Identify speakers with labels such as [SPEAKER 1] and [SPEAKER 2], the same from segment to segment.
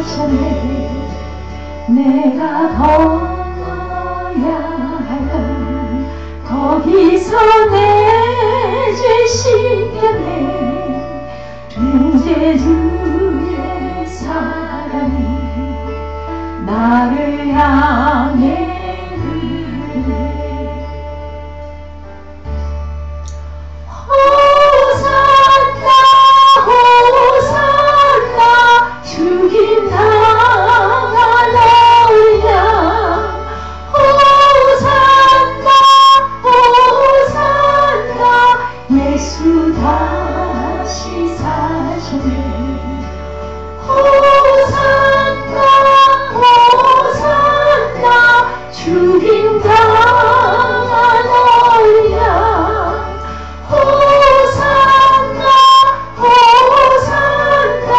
[SPEAKER 1] 사셨네. 내가 건너야 할 강 거기서 내 죄 씻겼네. 이제 주의 사랑이 나를 향해 흐르네. 호산나 호산나 죽임 당한 어린 양. 호산나 호산나 예수 다시 사셨네. 호산나 호산나 죽임 당한 어린 양. 호산나 호산나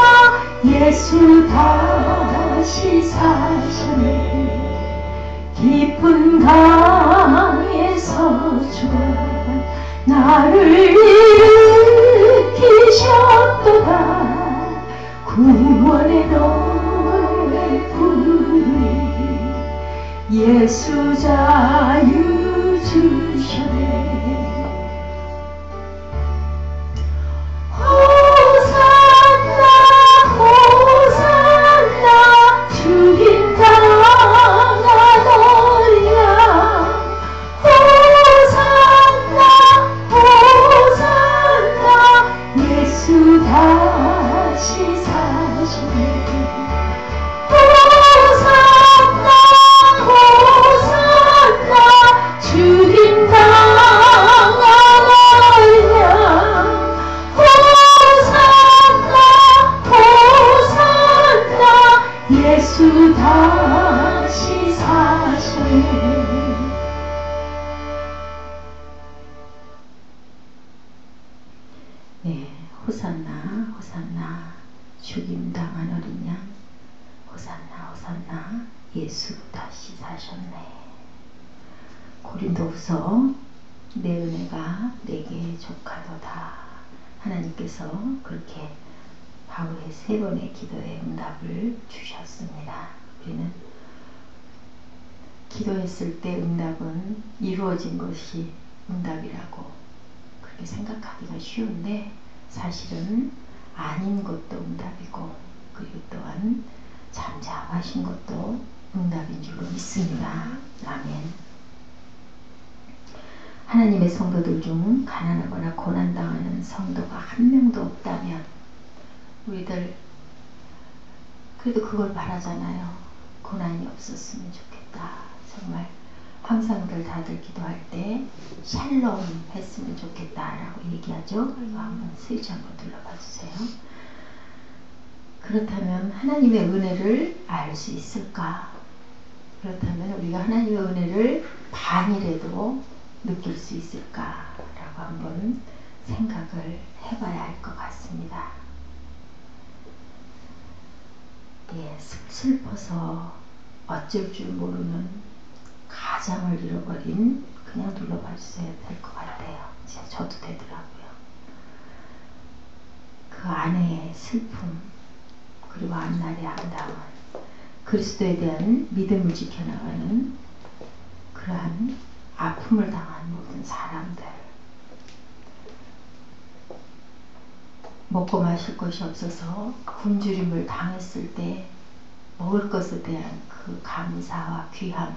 [SPEAKER 1] 예수 다시 사셨네. 깊은 강에서 주가 나를 일으키셨도다. 구원의 노래 부르리. 예수 자유 주셨네. 호산나 호산나 죽임 당한 어린 양. 호산나 호산나 예수 다시 사셨네. 호산나 호산나 죽임 당한 어린 양. 호산나 호산나 예수 다시 사셨네. 네, 호산나 호산나 죽임 당한 어린 양. 호산나 호산나 예수 다시 사셨네. 고린도후서 내 은혜가 내게 족하도다. 하나님께서 그렇게 바울의 3번의 기도에 응답을 주셨습니다. 우리는 기도했을 때 응답은 이루어진 것이 응답이라고 그렇게 생각하기가 쉬운데, 사실은 아닌 것도 응답이고, 그리고 또한 잠잠하신 것도 응답인 줄로 믿습니다. 아멘. 하나님의 성도들 중 가난하거나 고난당하는 성도가 한 명도 없다면 우리들 그래도 그걸 바라잖아요. 고난이 없었으면 좋겠다. 정말 항상 다들 기도할 때 샬롬 했으면 좋겠다라고 얘기하죠. 한번 스위치 한번 눌러봐 주세요. 그렇다면 하나님의 은혜를 알 수 있을까? 그렇다면 우리가 하나님의 은혜를 반이라도 느낄 수 있을까라고 한번 생각을 해봐야 할 것 같습니다. 예, 슬퍼서 어쩔 줄 모르는 가장을 잃어버린, 그냥 눌러봐 주셔야 될 것 같아요. 저도 되더라고요. 그 안에 슬픔, 그리고 앞날의 아름다운 그리스도에 대한 믿음을 지켜나가는 그러한 아픔을 당한 모든 사람들, 먹고 마실 것이 없어서 굶주림을 당했을 때 먹을 것에 대한 그 감사와 귀함,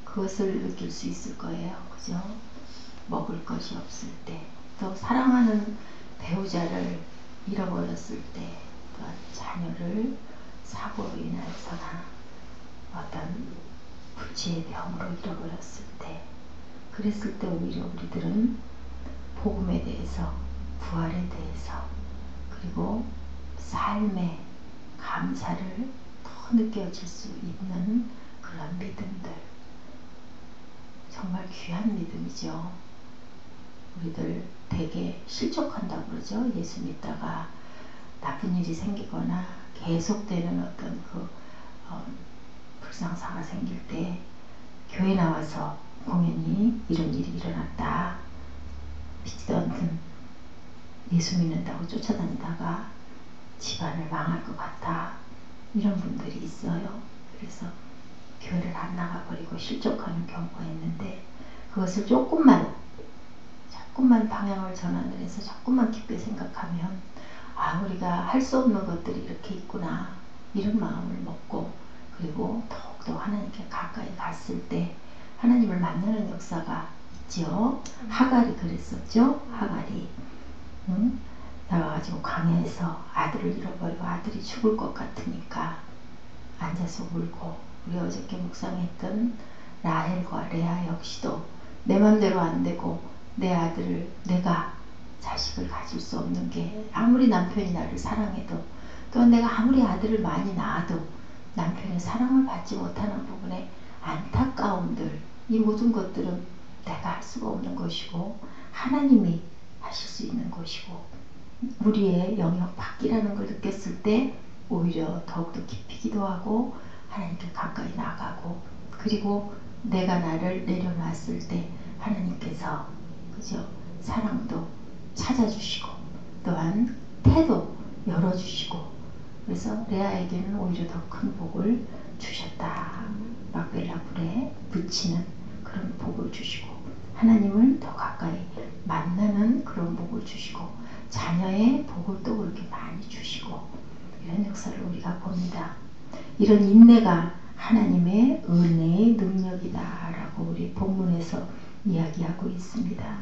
[SPEAKER 1] 그것을 느낄 수 있을 거예요. 그죠? 먹을 것이 없을 때, 또 사랑하는 배우자를 잃어버렸을 때, 또 자녀를 사고로 인해서나 어떤 불치의 병으로 잃어버렸을 때, 그랬을 때 오히려 우리들은 복음에 대해서, 부활에 대해서, 그리고 삶의 감사를 더 느껴질 수 있는 그런 믿음들, 정말 귀한 믿음이죠. 우리들 되게 실족한다고 그러죠. 예수 믿다가 나쁜 일이 생기거나 계속되는 어떤 불상사가 생길 때 교회 나와서 공연히 이런 일이 일어났다. 믿지도 않던 예수 믿는다고 쫓아다니다가 집안을 망할 것 같다. 이런 분들이 있어요. 그래서 교회를 안 나가버리고 실족하는 경우가 있는데, 그것을 조금만 방향을 전환을 해서 조금만 깊게 생각하면, 아, 우리가 할 수 없는 것들이 이렇게 있구나, 이런 마음을 먹고, 그리고 더욱더 하나님께 가까이 갔을 때 하나님을 만나는 역사가 있죠. 하갈이 그랬었죠. 하갈이 나가가지고 광야에서 아들을 잃어버리고 아들이 죽을 것 같으니까 앉아서 울고, 우리 어저께 묵상했던 라헬과 레아 역시도 내 맘대로 안 되고 내 아들을, 내가 자식을 가질 수 없는 게, 아무리 남편이 나를 사랑해도, 또한 내가 아무리 아들을 많이 낳아도 남편의 사랑을 받지 못하는 부분에 안타까움들, 이 모든 것들은 내가 할 수가 없는 것이고 하나님이 하실 수 있는 것이고, 우리의 영역 밖이라는 걸 느꼈을 때 오히려 더욱더 깊이 기도하고 하나님께 가까이 나가고, 그리고 내가 나를 내려놨을 때 하나님께서 그죠, 사랑도 찾아주시고 또한 태도 열어주시고, 그래서 레아에게는 오히려 더 큰 복을 주셨다. 막벨라 불에 붙이는 그런 복을 주시고, 하나님을 더 가까이 만나는 그런 복을 주시고, 자녀의 복을 또 그렇게 많이 주시고, 이런 역사를 우리가 봅니다. 이런 인내가 하나님의 은혜의 능력이다 라고 우리 본문에서 이야기하고 있습니다.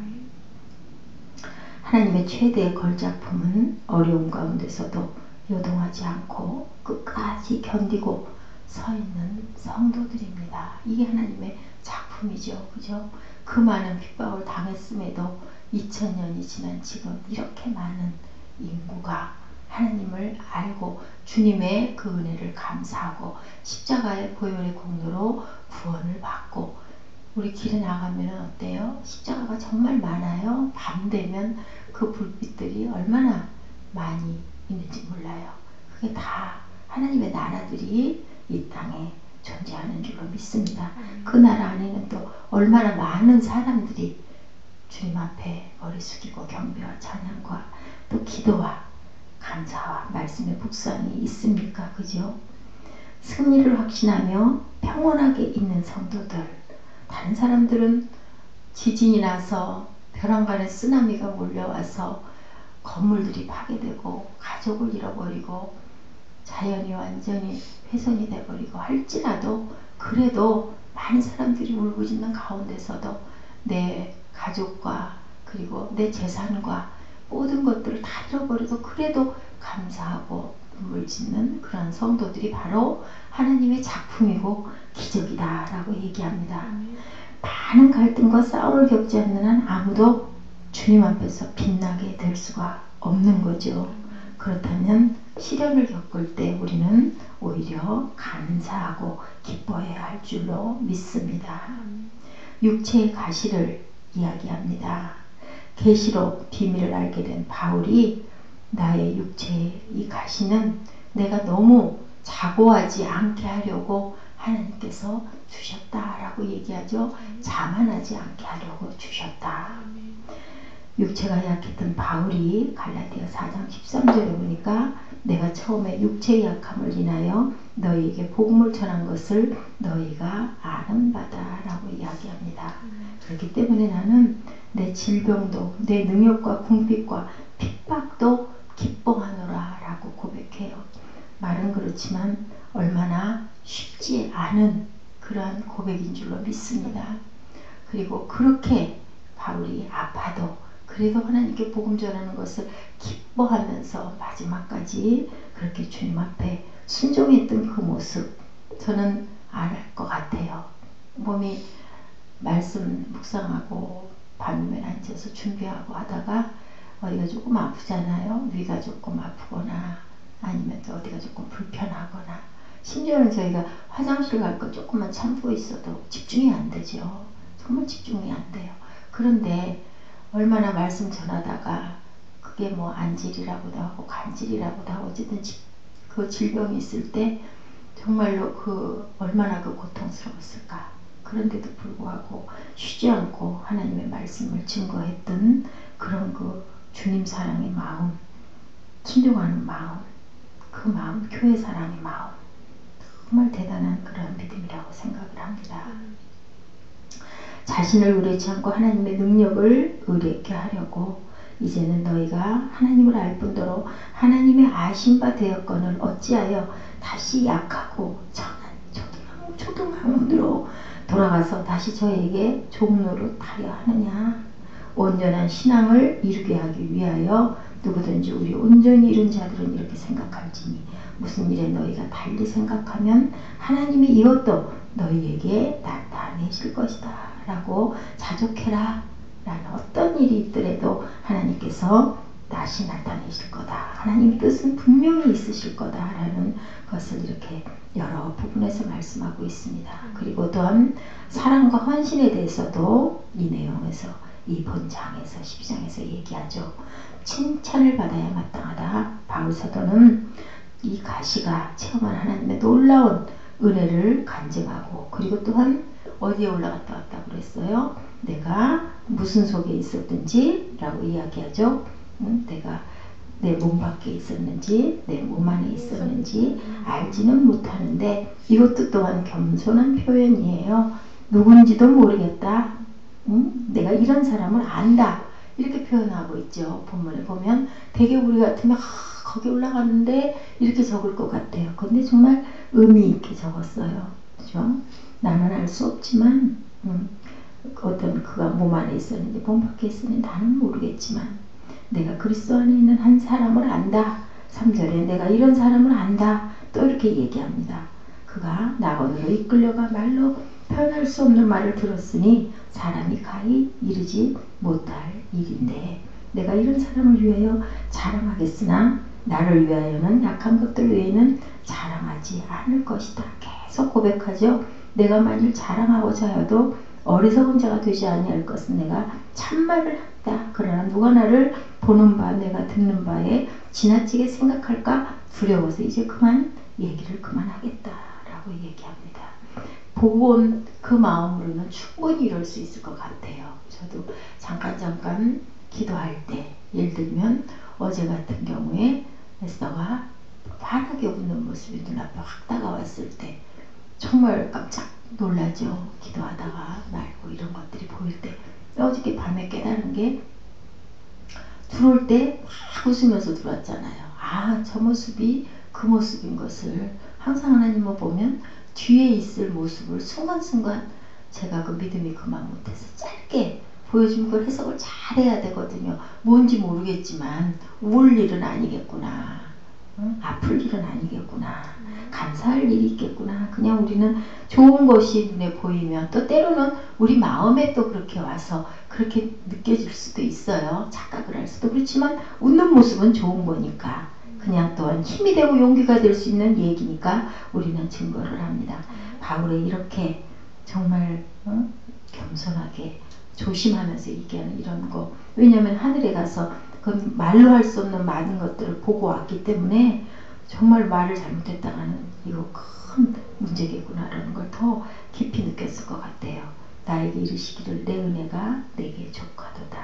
[SPEAKER 1] 하나님의 최대의 걸작품은 어려움 가운데서도 요동하지 않고 끝까지 견디고 서 있는 성도들입니다. 이게 하나님의 작품이죠. 그죠? 그 많은 핍박을 당했음에도 2000년이 지난 지금 이렇게 많은 인구가 하나님을 알고 주님의 그 은혜를 감사하고 십자가의 보혈의 공로로 구원을 받고, 우리 길에 나가면 어때요? 십자가가 정말 많아요. 밤 되면 그 불빛들이 얼마나 많이 있는지 몰라요. 그게 다 하나님의 나라들이 이 땅에 존재하는 줄로 믿습니다. 그 나라 안에는 또 얼마나 많은 사람들이 주님 앞에 머리 숙이고 경배와 찬양과 또 기도와 감사와 말씀의 묵상이 있습니까? 그죠? 승리를 확신하며 평온하게 있는 성도들, 다른 사람들은 지진이 나서 벼랑간에 쓰나미가 몰려와서 건물들이 파괴되고 가족을 잃어버리고 자연이 완전히 훼손이 돼버리고 할지라도, 그래도 많은 사람들이 울부짖는 가운데서도 내 가족과 그리고 내 재산과 모든 것들을 다 잃어버려도 그래도 감사하고 눈물 짓는 그런 성도들이 바로 하나님의 작품이고 기적이다 라고 얘기합니다. 많은 갈등과 싸움을 겪지 않는 한 아무도 주님 앞에서 빛나게 될 수가 없는 거죠. 그렇다면 시련을 겪을 때 우리는 오히려 감사하고 기뻐해야 할 줄로 믿습니다. 육체의 가시를 이야기합니다. 계시로 비밀을 알게 된 바울이, 나의 육체의 이 가시는 내가 너무 자고하지 않게 하려고 하나님께서 주셨다라고 얘기하죠. 자만하지 않게 하려고 주셨다. 육체가 약했던 바울이 갈라디아 4장 13절에 보니까, 내가 처음에 육체의 약함을 인하여 너희에게 복음을 전한 것을 너희가 아는 바다 라고 이야기합니다. 그렇기 때문에 나는 내 질병도 내 능력과 궁핍과 핍박도 기뻐하노라 라고 고백해요. 말은 그렇지만 얼마나 쉽지 않은 그러한 고백인 줄로 믿습니다. 그리고 그렇게 바울이 아파도 그래도 하나님께 복음 전하는 것을 기뻐하면서 마지막까지 그렇게 주님 앞에 순종했던 그 모습, 저는 알 것 같아요. 몸이 말씀 묵상하고 밤에 앉아서 준비하고 하다가 어디가 조금 아프잖아요. 위가 조금 아프거나 아니면 또 어디가 조금 불편하거나, 심지어는 저희가 화장실 갈 거 조금만 참고 있어도 집중이 안 되죠. 정말 집중이 안 돼요. 그런데 얼마나 말씀 전하다가 그게 뭐 안질이라고도 하고 간질이라고도 하고 어쨌든 그 질병이 있을 때 정말로 그 얼마나 그 고통스러웠을까. 그런데도 불구하고 쉬지 않고 하나님의 말씀을 증거했던 그런 그 주님 사랑의 마음, 순종하는 마음, 그 마음, 교회 사랑의 마음, 정말 대단한 그런 믿음이라고 생각을 합니다. 자신을 의뢰치 않고 하나님의 능력을 의뢰케 하려고 이제는 너희가 하나님을 알 뿐더러 하나님의 아신 바 되었거늘 어찌하여 다시 약하고 천한 초등학문으로 돌아가서 다시 저에게 종노릇 하려 하느냐. 온전한 신앙을 이루게 하기 위하여 누구든지 우리 온전히 이룬 자들은 이렇게 생각할지니 무슨 일에 너희가 달리 생각하면 하나님이 이것도 너희에게 나타내실 것이다 라고 자족해라 라는 어떤 일이 있더라도 하나님께서 다시 나타내실 거다. 하나님의 뜻은 분명히 있으실 거다 라는 것을 이렇게 여러 부분에서 말씀하고 있습니다. 그리고 또한 사랑과 헌신에 대해서도 이 내용에서 이 본장에서 12장에서 얘기하죠. 칭찬을 받아야 마땅하다. 바울 사도는 이 가시가 체험한 하나님의 놀라운 은혜를 간증하고 그리고 또한 어디에 올라갔다 왔다고 그랬어요? 내가 무슨 속에 있었든지 라고 이야기하죠. 내가 내 몸 밖에 있었는지 내 몸 안에 있었는지 알지는 못하는데 이것도 또한 겸손한 표현이에요. 누군지도 모르겠다. 내가 이런 사람을 안다. 이렇게 표현하고 있죠. 본문에 보면 되게 우리 같으면 거기 올라갔는데 이렇게 적을 것 같아요. 근데 정말 의미 있게 적었어요. 그죠? 나는 알 수 없지만 어떤 그가 몸 안에 있었는지 몸 밖에 있었는지 나는 모르겠지만 내가 그리스도 안에 있는 한 사람을 안다. 3절에 내가 이런 사람을 안다. 또 이렇게 얘기합니다. 그가 낙원으로 이끌려가 말로 표현할 수 없는 말을 들었으니 사람이 가히 이르지 못할 일인데 내가 이런 사람을 위하여 자랑하겠으나 나를 위하여는 약한 것들 외에는 자랑하지 않을 것이다. 계속 고백하죠. 내가 만일 자랑하고자 하여도 어리석은 자가 되지 아니할 것은 내가 참말을 한다. 그러나 누가 나를 보는 바 내가 듣는 바에 지나치게 생각할까 두려워서 이제 그만 얘기를 그만하겠다 라고 얘기합니다. 보고 온 그 마음으로는 충분히 이럴 수 있을 것 같아요. 저도 잠깐 기도할 때 예를 들면 어제 같은 경우에 에스더가 환하게 웃는 모습이 눈앞에 확 다가왔을 때 정말 깜짝 놀라죠. 기도하다가 말고 이런 것들이 보일 때 어저께 밤에 깨달은 게 들어올 때 막 웃으면서 들어왔잖아요. 아, 저 모습이 그 모습인 것을 항상 하나님을 보면 뒤에 있을 모습을 순간순간 제가 그 믿음이 그만 못해서 짧게 보여주면 그걸 해석을 잘 해야 되거든요. 뭔지 모르겠지만 울 일은 아니겠구나. 아플 일은 아니겠구나. 감사할 일이 있겠구나. 그냥 우리는 좋은 것이 눈에 보이면 또 때로는 우리 마음에 또 그렇게 와서 그렇게 느껴질 수도 있어요. 착각을 할 수도. 그렇지만 웃는 모습은 좋은 거니까 그냥 또한 힘이 되고 용기가 될 수 있는 얘기니까 우리는 증거를 합니다. 바울의 이렇게 정말 겸손하게 조심하면서 얘기하는 이런 거. 왜냐하면 하늘에 가서 그 말로 할 수 없는 많은 것들을 보고 왔기 때문에 정말 말을 잘못했다가는 이거 큰 문제겠구나라는 걸 더 깊이 느꼈을 것 같아요. 나에게 이르시기를 내 은혜가 내게 족하도다.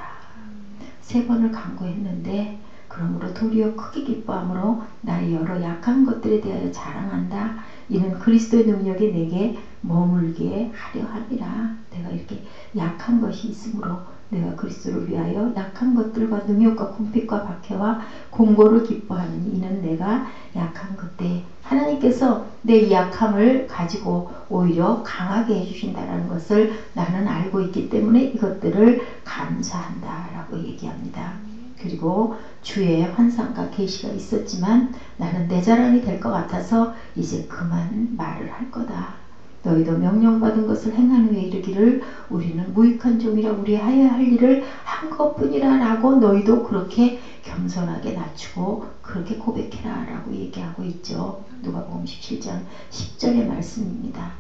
[SPEAKER 1] 3번을 간구했는데 그러므로 도리어 크게 기뻐함으로 나의 여러 약한 것들에 대하여 자랑한다. 이는 그리스도의 능력이 내게 머물게 하려 함이라. 내가 이렇게 약한 것이 있으므로 내가 그리스도를 위하여 약한 것들과 능욕과 궁핍과 박해와 공고를 기뻐하는 이는 내가 약한 그때 하나님께서 내 약함을 가지고 오히려 강하게 해주신다는 것을 나는 알고 있기 때문에 이것들을 감사한다라고 얘기합니다. 그리고 주의 환상과 계시가 있었지만 나는 내 자랑이 될 것 같아서 이제 그만 말을 할 거다. 너희도 명령받은 것을 행한 후에 이르기를 우리는 무익한 종이라 우리 하여야 할 일을 한 것뿐이라 라고 너희도 그렇게 겸손하게 낮추고 그렇게 고백해라 라고 얘기하고 있죠. 누가복음 17장 10절의 말씀입니다.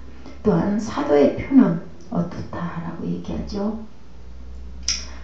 [SPEAKER 1] 또한 사도의 표는 어떻다 라고 얘기하죠.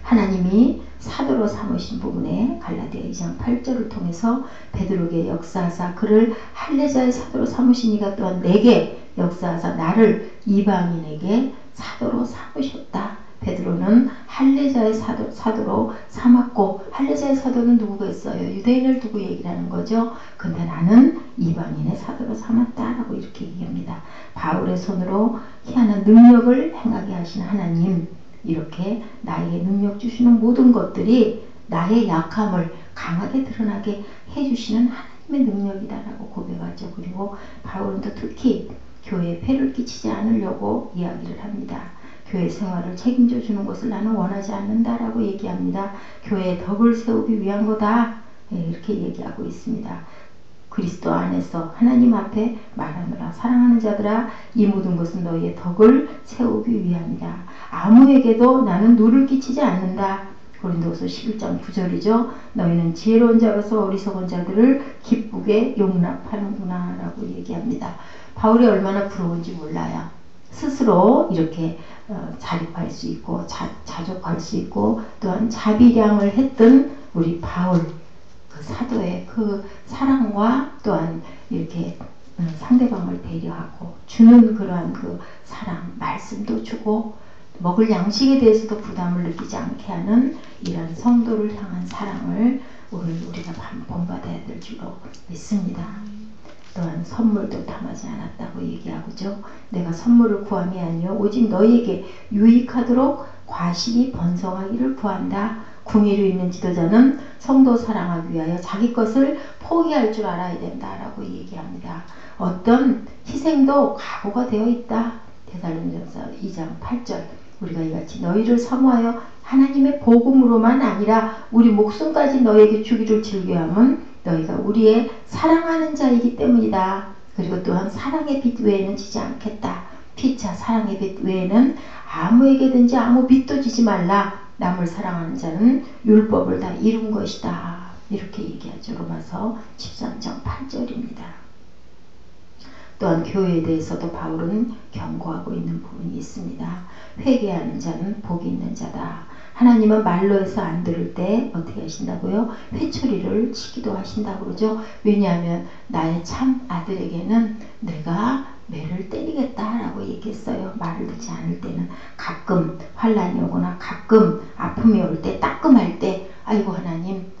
[SPEAKER 1] 하나님이 사도로 삼으신 부분에 갈라디아 2장 8절을 통해서 베드로에게 역사하사 그를 할례자의 사도로 삼으시니가 또한 내게 역사하사 나를 이방인에게 사도로 삼으셨다. 베드로는 할례자의 사도로 삼았고, 할례자의 사도는 누구가 있어요? 유대인을 두고 얘기를 하는 거죠. 근데 나는 이방인의 사도로 삼았다라고 이렇게 얘기합니다. 바울의 손으로 희한한 능력을 행하게 하신 하나님, 이렇게 나에게 능력 주시는 모든 것들이 나의 약함을 강하게 드러나게 해주시는 하나님의 능력이다라고 고백하죠. 그리고 바울은 또 특히 교회에 폐를 끼치지 않으려고 이야기를 합니다. 교회 생활을 책임져 주는 것을 나는 원하지 않는다라고 얘기합니다. 교회의 덕을 세우기 위한 거다, 이렇게 얘기하고 있습니다. 그리스도 안에서 하나님 앞에 말하노라. 사랑하는 자들아, 이 모든 것은 너희의 덕을 세우기 위함이다. 아무에게도 나는 누를 끼치지 않는다. 고린도서 11장 9절이죠. 너희는 지혜로운 자로서 어리석은 자들을 기쁘게 용납하는구나 라고 얘기합니다. 바울이 얼마나 부러운지 몰라요. 스스로 이렇게 자립할 수 있고 자족할 수 있고 또한 자비량을 했던 우리 바울, 그 사도의 그 사랑과 또한 이렇게 상대방을 배려하고 주는 그러한 그 사랑, 말씀도 주고 먹을 양식에 대해서도 부담을 느끼지 않게 하는 이런 성도를 향한 사랑을 오늘 우리가 본받아야 될 줄로 믿습니다. 또한 선물도 탐하지 않았다고 얘기하고죠. 내가 선물을 구함이 아니요 오직 너희에게 유익하도록 과실이 번성하기를 구한다. 궁의로 있는 지도자는 성도 사랑하기 위하여 자기 것을 포기할 줄 알아야 된다라고 얘기합니다. 어떤 희생도 각오가 되어 있다. 데살로니가서 2장 8절. 우리가 이같이 너희를 사모하여 하나님의 복음으로만 아니라 우리 목숨까지 너희에게 주기를 즐겨함은 너희가 우리의 사랑하는 자이기 때문이다. 그리고 또한 사랑의 빛 외에는 지지 않겠다. 피차 사랑의 빛 외에는 아무에게든지 아무 빛도 지지 말라. 남을 사랑하는 자는 율법을 다 이룬 것이다. 이렇게 얘기하죠. 로마서 13장 8절입니다. 또한 교회에 대해서도 바울은 경고하고 있는 부분이 있습니다. 회개하는 자는 복이 있는 자다. 하나님은 말로 해서 안 들을 때 어떻게 하신다고요? 회초리를 치기도 하신다고 그러죠. 왜냐하면 나의 참 아들에게는 내가 매를 때리겠다라고 얘기했어요. 말을 듣지 않을 때는 가끔 환난이 오거나 가끔 아픔이 올 때, 따끔할 때 아이고 하나님,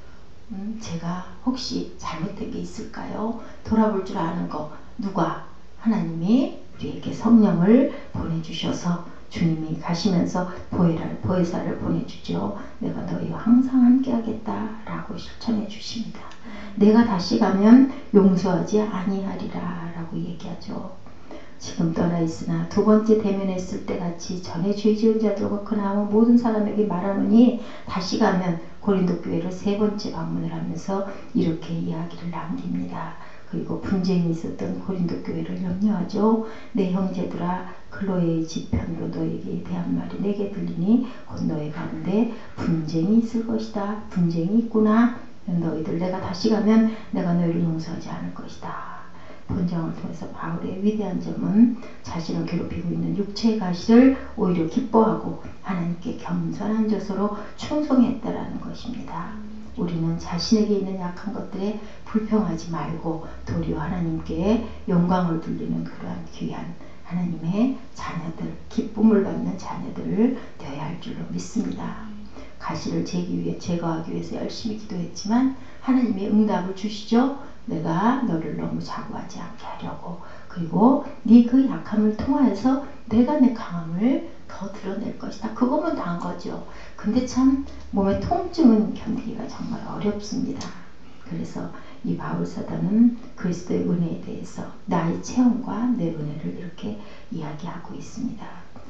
[SPEAKER 1] 제가 혹시 잘못된 게 있을까요? 돌아볼 줄 아는 거 누가? 하나님이 우리에게 성령을 보내주셔서 주님이 가시면서 보혜사를 보내주죠. 내가 너희와 항상 함께 하겠다라고 실천해 주십니다. 내가 다시 가면 용서하지 아니하리라 라고 얘기하죠. 지금 떠나 있으나 두 번째 대면했을 때 같이 전에 죄 지은 자들과 그나마 모든 사람에게 말하노니 다시 가면 고린도 교회를 세 번째 방문을 하면서 이렇게 이야기를 남깁니다. 그리고 분쟁이 있었던 고린도 교회를 염려하죠. 내 형제들아, 클로에의 지편으로 너에게 대한 말이 내게 들리니 곧 너희 가운데 분쟁이 있을 것이다. 분쟁이 있구나. 너희들 내가 다시 가면 내가 너희를 용서하지 않을 것이다. 본장을 통해서 바울의 위대한 점은 자신을 괴롭히고 있는 육체의 가시를 오히려 기뻐하고 하나님께 겸손한 자세로 충성했다라는 것입니다. 우리는 자신에게 있는 약한 것들에 불평하지 말고 도리어 하나님께 영광을 돌리는 그러한 귀한 하나님의 자녀들, 기쁨을 받는 자녀들을 되어야 할 줄로 믿습니다. 가시를 제거하기 위해서 열심히 기도했지만 하나님의 응답을 주시죠. 내가 너를 너무 자고하지 않게 하려고, 그리고 네 그 약함을 통하여서 내가 내 강함을 더 드러낼 것이다. 그거면 다 한 거죠. 근데 참 몸의 통증은 견디기가 정말 어렵습니다. 그래서 이 바울 사도는 그리스도의 은혜에 대해서 나의 체험과 내 은혜를 이렇게 이야기하고 있습니다.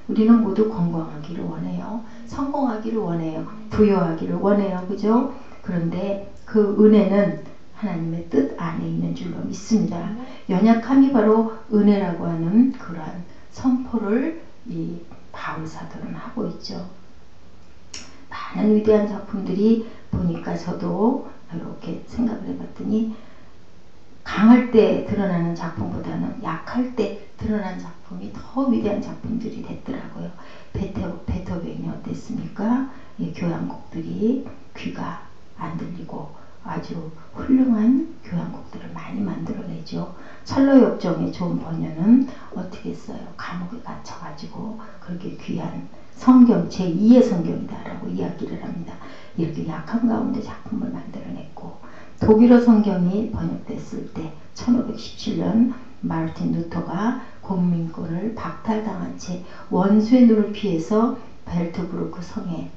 [SPEAKER 1] 우리는 모두 건강하기를 원해요. 성공하기를 원해요. 부여하기를 원해요. 그죠? 그런데 그 은혜는 하나님의 뜻 안에 있는 줄로 믿습니다. 연약함이 바로 은혜라고 하는 그러한 선포를 이 바울 사도는 하고 있죠. 많은 위대한 작품들이 보니까 저도 이렇게 생각을 해봤더니 강할 때 드러나는 작품보다는 약할 때 드러난 작품이 더 위대한 작품들이 됐더라고요. 베토벤이 어땠습니까? 이 교향곡들이 귀가 안 들리고 아주 훌륭한 교향곡들을 많이 만들어내죠. 찰로역정의 좋은 번연은 어떻게 했어요? 감옥에 갇혀가지고 그렇게 귀한 성경 제2의 성경이다라고 이야기를 합니다. 이렇게 약한 가운데 작품을 만들어냈고 독일어 성경이 번역됐을 때 1517년 마르틴 루터가 공민권을 박탈당한 채 원수의 눈을 피해서 벨트부르크 성에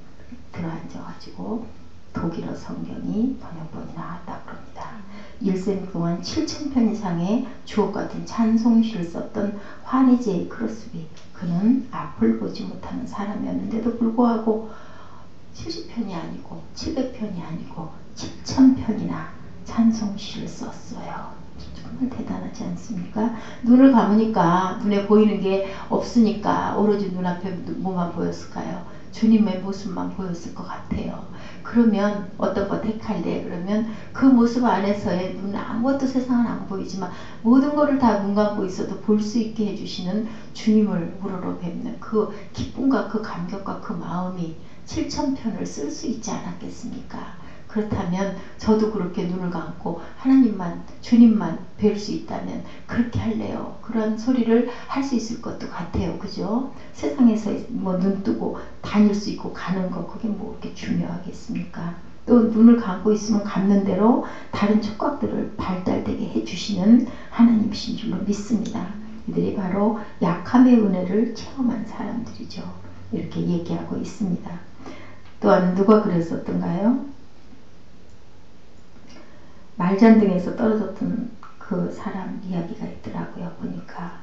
[SPEAKER 1] 들어앉아가지고 독일어 성경이 번역본이 나왔다고 합니다. 일생 동안 7,000편 이상의 주옥같은 찬송시를 썼던 화니 제이 크로스비, 그는 앞을 보지 못하는 사람이었는데도 불구하고 70편이 아니고 700편이 아니고 7,000편이나 찬송시를 썼어요. 정말 대단하지 않습니까? 눈을 감으니까 눈에 보이는 게 없으니까 오로지 눈앞에 뭐만 보였을까요? 주님의 모습만 보였을 것 같아요. 그러면 어떤 거 택할래? 그러면 그 모습 안에서의 눈 아무것도 세상은 안 보이지만 모든 거를 다 눈 감고 있어도 볼 수 있게 해주시는 주님을 우러러 뵙는 그 기쁨과 그 감격과 그 마음이 7,000편을 쓸 수 있지 않았겠습니까? 그렇다면 저도 그렇게 눈을 감고 하나님만 주님만 뵐 수 있다면 그렇게 할래요. 그런 소리를 할 수 있을 것도 같아요. 그죠? 세상에서 뭐 눈 뜨고 다닐 수 있고 가는 거 그게 뭐 그렇게 중요하겠습니까? 또 눈을 감고 있으면 감는 대로 다른 촉각들을 발달되게 해주시는 하나님이신 줄로 믿습니다. 이들이 바로 약함의 은혜를 체험한 사람들이죠. 이렇게 얘기하고 있습니다. 또한 누가 그랬었던가요? 말잔등에서 떨어졌던 그 사람 이야기가 있더라고요. 보니까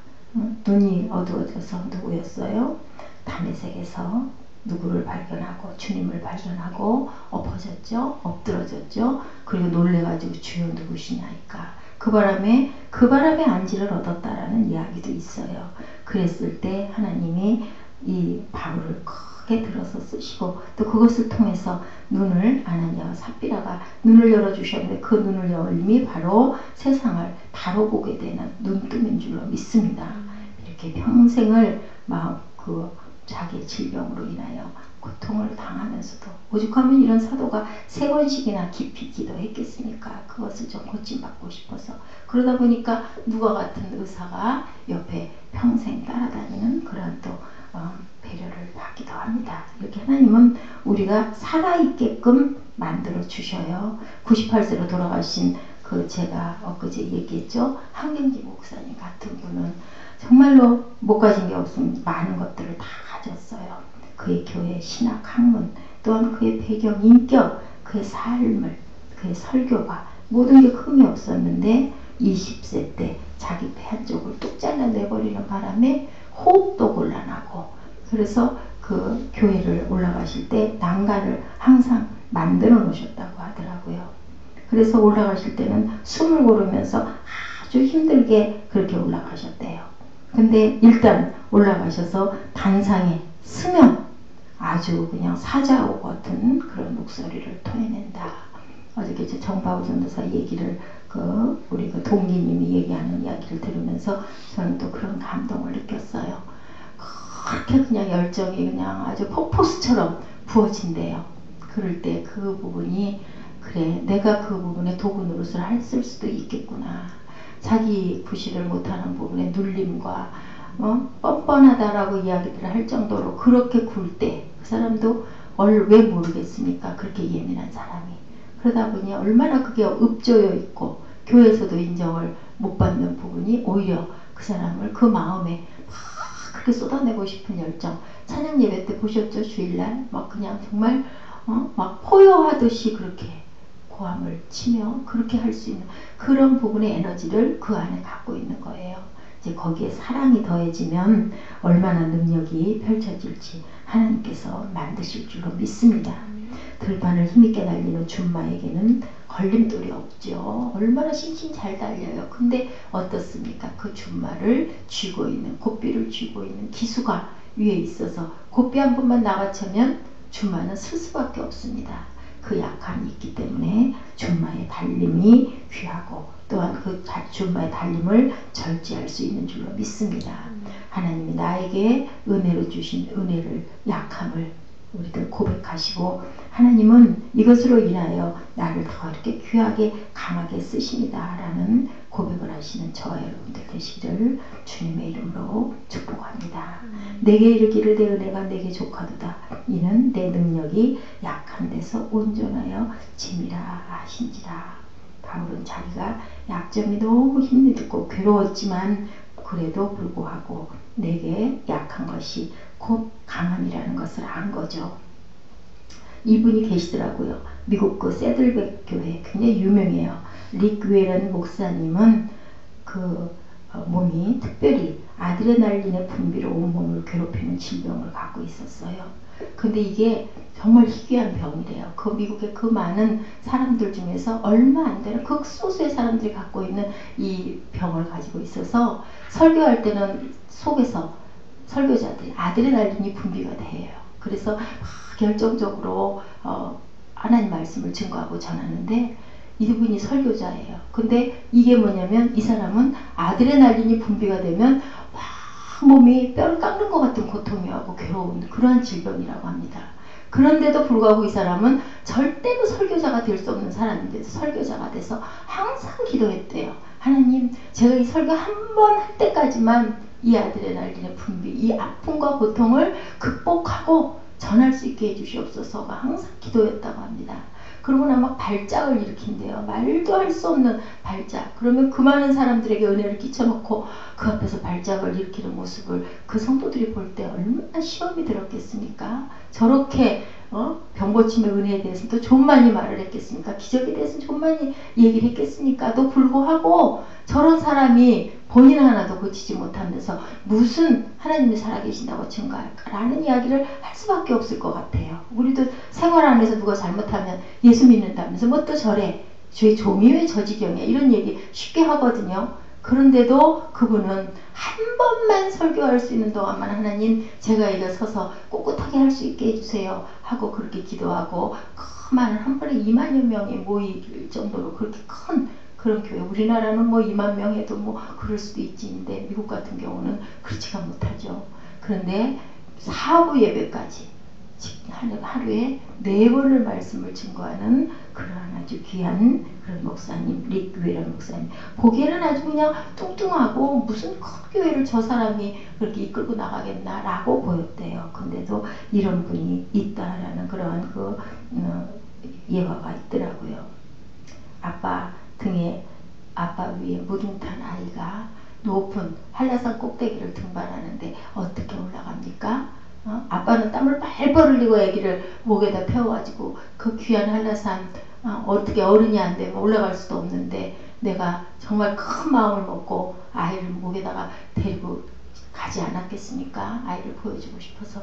[SPEAKER 1] 눈이 어두워져서 누구였어요? 담에색에서 누구를 발견하고 주님을 발견하고 엎어졌죠. 엎드러졌죠. 그리고 놀래가지고 주여 누구시냐니까 그 바람에 안지를 얻었다라는 이야기도 있어요. 그랬을 때 하나님이 이 바울을 크게 들어서 쓰시고 또 그것을 통해서 눈을 아나니아와 삽비라가 눈을 열어주셨는데 그 눈을 열림이 바로 세상을 바로 보게 되는 눈뜸인 줄로 믿습니다. 이렇게 평생을 막 그 자기의 질병으로 인하여 고통을 당하면서도 오죽하면 이런 사도가 3번씩이나 깊이 기도했겠습니까? 그것을 좀 고침받고 싶어서 그러다 보니까 누가 같은 의사가 옆에 평생 따라다니는 그런 또 배려를 받기도 합니다. 이렇게 하나님은 우리가 살아있게끔 만들어 주셔요. 98세로 돌아가신 그 제가 엊그제 얘기했죠. 한경지 목사님 같은 분은 정말로 못 가진 게 없으면 많은 것들을 다 가졌어요. 그의 교회 신학 학문 또한 그의 배경 인격 그의 삶을 그의 설교가 모든 게 흠이 없었는데 20세 때 자기 배 한쪽을 뚝 잘라내버리는 바람에 호흡도 곤란하고 그래서 그 교회를 올라가실 때 난간을 항상 만들어 놓으셨다고 하더라고요. 그래서 올라가실 때는 숨을 고르면서 아주 힘들게 그렇게 올라가셨대요. 근데 일단 올라가셔서 단상에 서면 아주 그냥 사자오 같은 그런 목소리를 토해낸다. 어저께 정바우 전도사 얘기를 우리 동기님이 얘기하는 이야기를 들으면서 저는 또 그런 감동을 느꼈어요. 그렇게 그냥 열정이 그냥 아주 폭포수처럼 부어진대요. 그럴 때 그 부분이 그래 내가 그 부분에 도구 노릇을 했을 수도 있겠구나. 자기 구실을 못하는 부분에 눌림과 뻔뻔하다라고 이야기들을 할 정도로 그렇게 굴 때 그 사람도 왜 모르겠습니까? 그렇게 예민한 사람이. 그러다 보니 얼마나 그게 읍조여 있고 교회에서도 인정을 못 받는 부분이 오히려 그 사람을 그 마음에 막 그렇게 쏟아내고 싶은 열정. 찬양 예배 때 보셨죠? 주일날 막 그냥 정말 막 포효하듯이 그렇게 고함을 치며 그렇게 할 수 있는 그런 부분의 에너지를 그 안에 갖고 있는 거예요. 이제 거기에 사랑이 더해지면 얼마나 능력이 펼쳐질지 하나님께서 만드실 줄로 믿습니다. 들판을 힘있게 달리는 줌마에게는 걸림돌이 없죠. 얼마나 싱싱 잘 달려요. 근데 어떻습니까? 그 줌마를 쥐고 있는 고삐를 쥐고 있는 기수가 위에 있어서 고삐 한 번만 나가차면 줌마는 쓸 수밖에 없습니다. 그 약함이 있기 때문에 줌마의 달림이 귀하고 또한 그 줌마의 달림을 절제할 수 있는 줄로 믿습니다. 하나님이 나에게 은혜로 주신 은혜를 약함을 우리들 고백하시고 하나님은 이것으로 인하여 나를 더 이렇게 귀하게 강하게 쓰십니다 라는 고백을 하시는 저와 여러분들 되시기를 주님의 이름으로 축복합니다. 내게 이르기를 내 은혜가 내게 족하도다. 이는 내 능력이 약한 데서 온전하여 짐이라 하신지라. 바울은 자기가 약점이 너무 힘들고 괴로웠지만 그래도 불구하고 내게 약한 것이 곧 강함이라는 것을 안 거죠. 이분이 계시더라고요. 미국 그 세들백 교회 굉장히 유명해요. 릭 웨런 목사님은 그 몸이 특별히 아드레날린의 분비로 온몸을 괴롭히는 질병을 갖고 있었어요. 근데 이게 정말 희귀한 병이래요. 그 미국의 그 많은 사람들 중에서 얼마 안 되는 극소수의 사람들이 갖고 있는 이 병을 가지고 있어서 설교할 때는 속에서 설교자들이 아드레날린이 분비가 돼요. 그래서 결정적으로 하나님 말씀을 증거하고 전하는데 이분이 설교자예요. 근데 이게 뭐냐면 이 사람은 아드레날린이 분비가 되면 막 몸이 뼈를 깎는 것 같은 고통이 하고 괴로운 그러한 질병이라고 합니다. 그런데도 불구하고 이 사람은 절대로 설교자가 될 수 없는 사람인데도 설교자가 돼서 항상 기도했대요. 하나님, 제가 이 설교 한 번 할 때까지만 이 아드레날린의 분비, 이 아픔과 고통을 극복하고 전할 수 있게 해주시옵소서가 항상 기도였다고 합니다. 그러고 나면 발작을 일으킨대요. 말도 할 수 없는 발작. 그러면 그 많은 사람들에게 은혜를 끼쳐놓고 그 앞에서 발작을 일으키는 모습을 그 성도들이 볼 때 얼마나 시험이 들었겠습니까? 저렇게 병고침의 은혜에 대해서는 또 좀 많이 말을 했겠습니까? 기적에 대해서는 좀 많이 얘기를 했겠습니까? 또 불구하고 저런 사람이 본인 하나도 고치지 못하면서 무슨 하나님이 살아계신다고 증거할까라는 이야기를 할 수밖에 없을 것 같아요. 우리도 생활 안에서 누가 잘못하면 예수 믿는다면서 뭐 또 저래 죄 조미의 저지경이야 이런 얘기 쉽게 하거든요. 그런데도 그분은 한 번만 설교할 수 있는 동안만 하나님 제가 일어서서 꿋꿋하게 할 수 있게 해주세요 하고 그렇게 기도하고 그 많은 한 번에 2만여 명이 모일 정도로 그렇게 큰 그런 교회, 우리나라는 뭐 2만 명 해도 뭐 그럴 수도 있지인데 미국 같은 경우는 그렇지가 못하죠. 그런데 사부 예배까지 하루에 4번을 말씀을 증거하는 그런 아주 귀한 그런 목사님, 릭 웨런 목사님. 보기에는 아주 그냥 뚱뚱하고 무슨 큰 교회를 저 사람이 그렇게 이끌고 나가겠나라고 보였대요. 근데도 이런 분이 있다라는 그런 그 예화가 있더라고요. 아빠 등에 아빠 위에 무등탄 아이가 높은 한라산 꼭대기를 등반하는데 어떻게 올라갑니까? 아빠는 땀을 빨빨 흘리고 아기를 목에다 태워가지고 그 귀한 한라산 어떻게 어른이 안 되면 올라갈 수도 없는데 내가 정말 큰 마음을 먹고 아이를 목에다가 데리고 가지 않았겠습니까? 아이를 보여주고 싶어서.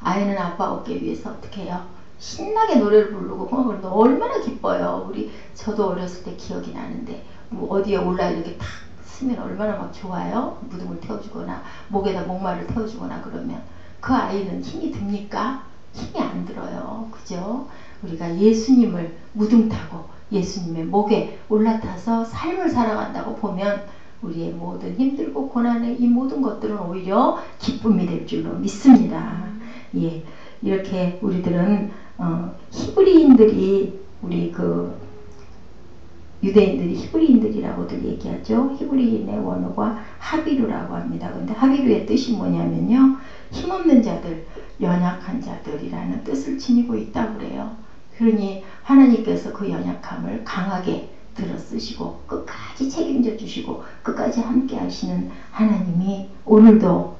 [SPEAKER 1] 아이는 아빠 어깨 위에서 어떻게 해요? 신나게 노래를 부르고 얼마나 기뻐요. 저도 어렸을 때 기억이 나는데 뭐 어디에 올라 이렇게 탁 쓰면 얼마나 막 좋아요. 무등을 태워주거나 목에다 목말을 태워주거나 그러면 그 아이는 힘이 듭니까? 힘이 안 들어요. 그죠? 우리가 예수님을 무등 타고 예수님의 목에 올라타서 삶을 살아간다고 보면 우리의 모든 힘들고 고난의 이 모든 것들은 오히려 기쁨이 될 줄로 믿습니다. 예, 이렇게 우리들은 히브리인들이 우리 그 유대인들이 히브리인들이라고들 얘기하죠. 히브리인의 원어가 하비루라고 합니다. 근데 하비루의 뜻이 뭐냐면요. 힘없는 자들, 연약한 자들이라는 뜻을 지니고 있다고 그래요. 그러니 하나님께서 그 연약함을 강하게 들어 쓰시고 끝까지 책임져 주시고 끝까지 함께 하시는 하나님이 오늘도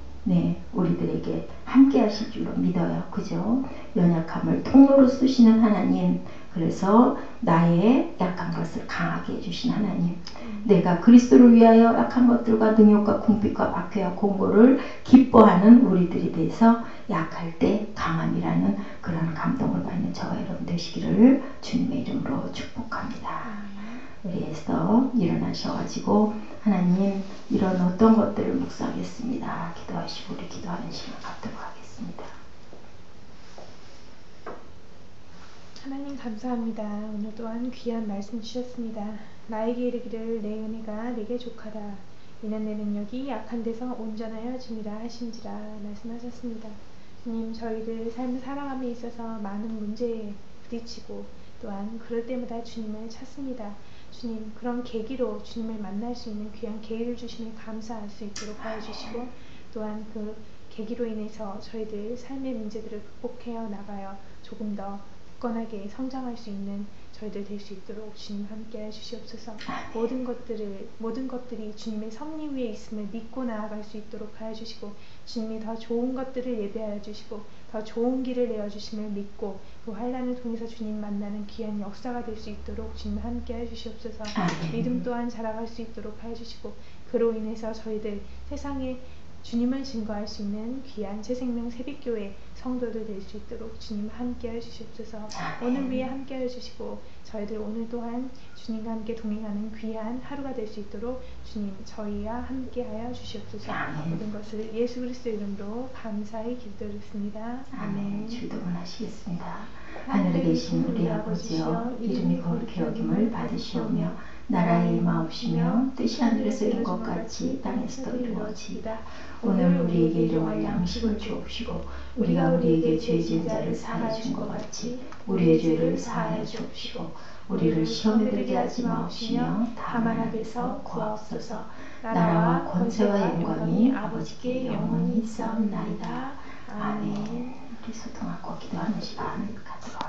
[SPEAKER 1] 우리들에게 함께 하실 줄로 믿어요. 그죠? 연약함을 통로로 쓰시는 하나님, 그래서 나의 약한 것을 강하게 해주신 하나님, 내가 그리스도를 위하여 약한 것들과 능욕과 궁핍과 박해와 공고를 기뻐하는 우리들이 돼서 약할 때 강함이라는 그런 감동을 받는 저와 여러분 되시기를 주님의 이름으로 축복합니다. 우리 에스더 일어나셔가지고 하나님 이런 어떤 것들을 묵상하겠습니다. 기도하시고 우리 기도하는 시간 갖도록 하겠습니다.
[SPEAKER 2] 하나님 감사합니다. 오늘 또한 귀한 말씀 주셨습니다. 나에게 이르기를 내 은혜가 내게 족하다. 이는 내 능력이 약한 데서 온전하여 줌이라 하신지라 말씀하셨습니다. 주님, 저희들 삶을 살아감에 있어서 많은 문제에 부딪히고 또한 그럴 때마다 주님을 찾습니다. 주님, 그런 계기로 주님을 만날 수 있는 귀한 계기를 주시니 감사할 수 있도록 하여 주시고, 또한 그 계기로 인해서 저희들 삶의 문제들을 극복해 나가요 조금 더 굳건하게 성장할 수 있는 저희들 될 수 있도록 주님 함께 해주시옵소서. 모든 것들이 주님의 섭리 위에 있음을 믿고 나아갈 수 있도록 하여 주시고, 주님이 더 좋은 것들을 예배하여 주시고 더 좋은 길을 내어주심을 믿고 그 환난을 통해서 주님 만나는 귀한 역사가 될 수 있도록 주님 함께 해주시옵소서. 믿음 또한 자라갈 수 있도록 하여 주시고, 그로 인해서 저희들 세상에 주님을 증거할 수 있는 귀한 새생명 새빛교회 성도들 될 수 있도록 주님 함께 해주시옵소서. 오늘 위에 함께 해주시고 저희들 오늘 또한 주님과 함께 동행하는 귀한 하루가 될 수 있도록 주님 저희와 함께 하여 주시옵소서. 모든 것을 예수 그리스도 이름으로 감사히 기도드렸습니다. 아멘.
[SPEAKER 1] 주도문하시겠습니다. 하늘에 계신 우리 아버지여, 이름이 거룩히 여김을 받으시오며 나라의 임하옵시며 뜻이 하늘에서 이룬 것 같이 땅에서도 이루어지이다. 오늘 우리에게 일용할 양식을 주옵시고 우리가 우리에게 죄 지은 자를 사하여 준 것 같이 우리의 죄를 사하여 주옵시고 우리를 시험에 들게 하지 마옵시며 다만 악에서 구하옵소서. 나라와 권세와 영광이 아버지께 영원히 있사옵나이다. 아멘. 우리 소통하고 기도하는 시간 갖도록